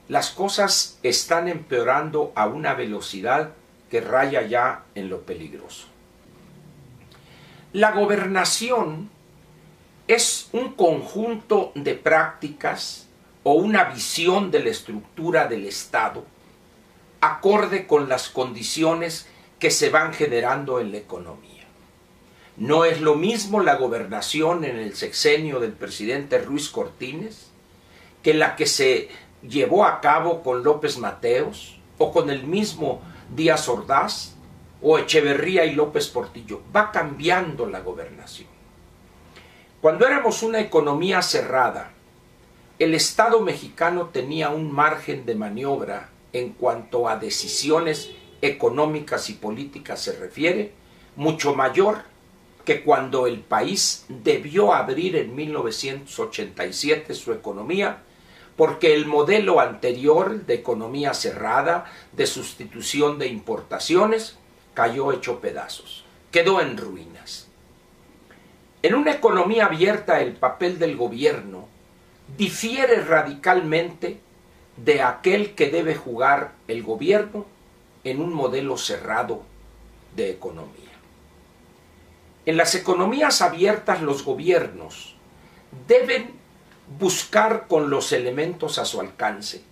las cosas están empeorando a una velocidad que raya ya en lo peligroso. La gobernación es un conjunto de prácticas o una visión de la estructura del Estado acorde con las condiciones que se van generando en la economía. No es lo mismo la gobernación en el sexenio del presidente Ruiz Cortines que la que se llevó a cabo con López Mateos o con el mismo Díaz Ordaz o Echeverría y López Portillo. Va cambiando la gobernación. Cuando éramos una economía cerrada, el Estado mexicano tenía un margen de maniobra en cuanto a decisiones económicas y políticas se refiere, mucho mayor que cuando el país debió abrir en 1987 su economía, porque el modelo anterior de economía cerrada, de sustitución de importaciones, cayó hecho pedazos, quedó en ruinas. En una economía abierta, el papel del gobierno difiere radicalmente de aquel que debe jugar el gobierno en un modelo cerrado de economía. En las economías abiertas, los gobiernos deben buscar con los elementos a su alcance,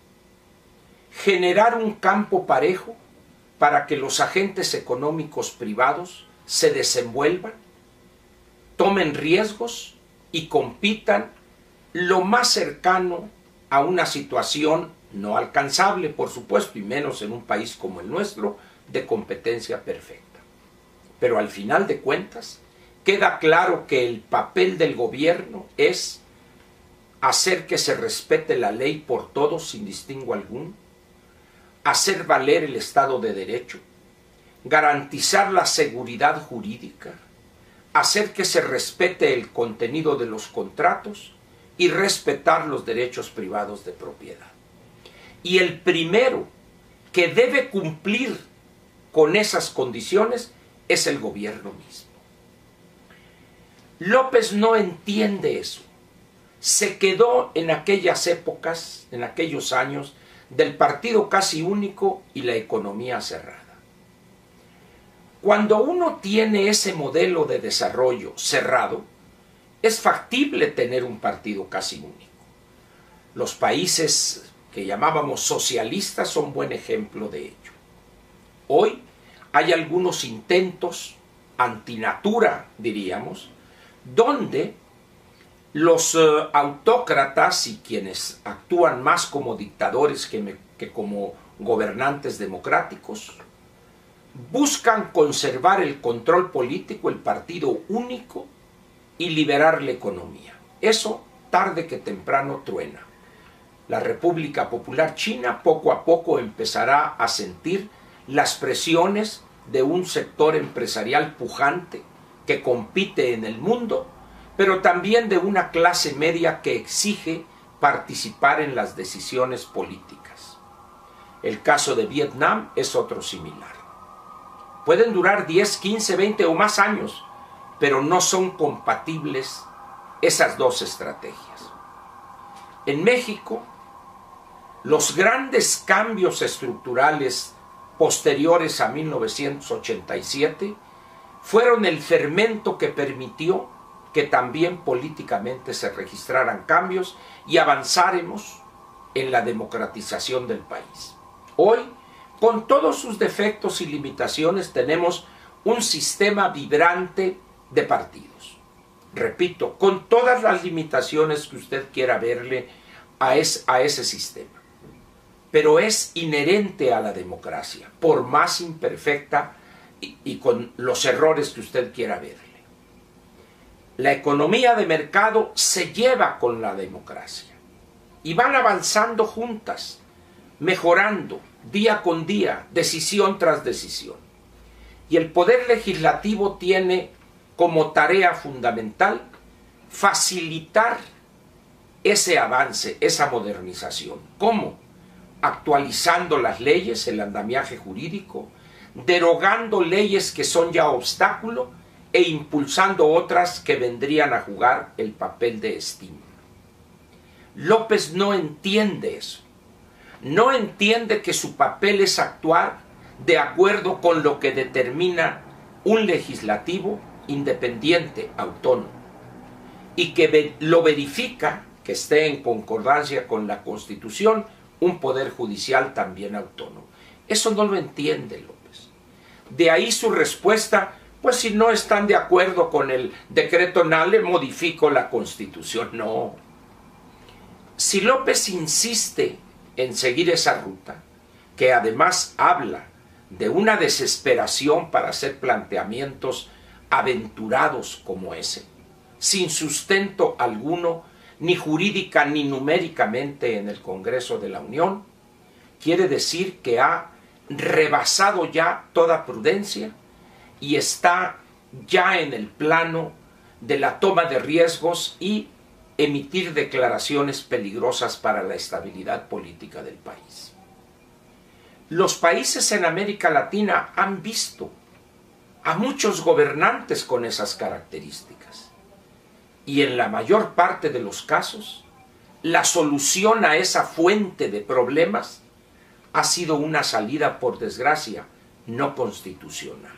generar un campo parejo para que los agentes económicos privados se desenvuelvan, tomen riesgos y compitan lo más cercano a una situación no alcanzable, por supuesto, y menos en un país como el nuestro, de competencia perfecta. Pero al final de cuentas, queda claro que el papel del gobierno es hacer que se respete la ley por todos sin distingo alguno, hacer valer el Estado de Derecho, garantizar la seguridad jurídica, hacer que se respete el contenido de los contratos y respetar los derechos privados de propiedad. Y el primero que debe cumplir con esas condiciones es el gobierno mismo. López no entiende eso. Se quedó en aquellas épocas, en aquellos años, del partido casi único y la economía cerrada. Cuando uno tiene ese modelo de desarrollo cerrado, es factible tener un partido casi único. Los países que llamábamos socialistas son buen ejemplo de ello. Hoy hay algunos intentos antinatura, diríamos, donde los autócratas y quienes actúan más como dictadores que como gobernantes democráticos buscan conservar el control político, el partido único y liberar la economía. Eso tarde que temprano truena. La República Popular China poco a poco empezará a sentir las presiones de un sector empresarial pujante que compite en el mundo, pero también de una clase media que exige participar en las decisiones políticas. El caso de Vietnam es otro similar. Pueden durar 10, 15, 20 o más años, pero no son compatibles esas dos estrategias. En México, los grandes cambios estructurales posteriores a 1987 fueron el fermento que permitió que también políticamente se registraran cambios y avanzáramos en la democratización del país. Hoy, con todos sus defectos y limitaciones, tenemos un sistema vibrante de partidos. Repito, con todas las limitaciones que usted quiera verle a ese sistema. Pero es inherente a la democracia, por más imperfecta y con los errores que usted quiera verle. La economía de mercado se lleva con la democracia y van avanzando juntas, mejorando día con día, decisión tras decisión. Y el Poder Legislativo tiene como tarea fundamental facilitar ese avance, esa modernización. ¿Cómo? Actualizando las leyes, el andamiaje jurídico, derogando leyes que son ya obstáculo e impulsando otras que vendrían a jugar el papel de estímulo. López no entiende eso. no entiende que su papel es actuar de acuerdo con lo que determina un legislativo independiente, autónomo, y que lo verifica, que esté en concordancia con la Constitución, un poder judicial también autónomo. Eso no lo entiende López. De ahí su respuesta: pues si no están de acuerdo con el decreto NALE, modifico la Constitución. No. Si López insiste en seguir esa ruta, que además habla de una desesperación para hacer planteamientos aventurados como ese, sin sustento alguno, ni jurídica ni numéricamente en el Congreso de la Unión, quiere decir que ha rebasado ya toda prudencia y está ya en el plano de la toma de riesgos y emitir declaraciones peligrosas para la estabilidad política del país. Los países en América Latina han visto a muchos gobernantes con esas características, y en la mayor parte de los casos, la solución a esa fuente de problemas ha sido una salida, por desgracia, no constitucional.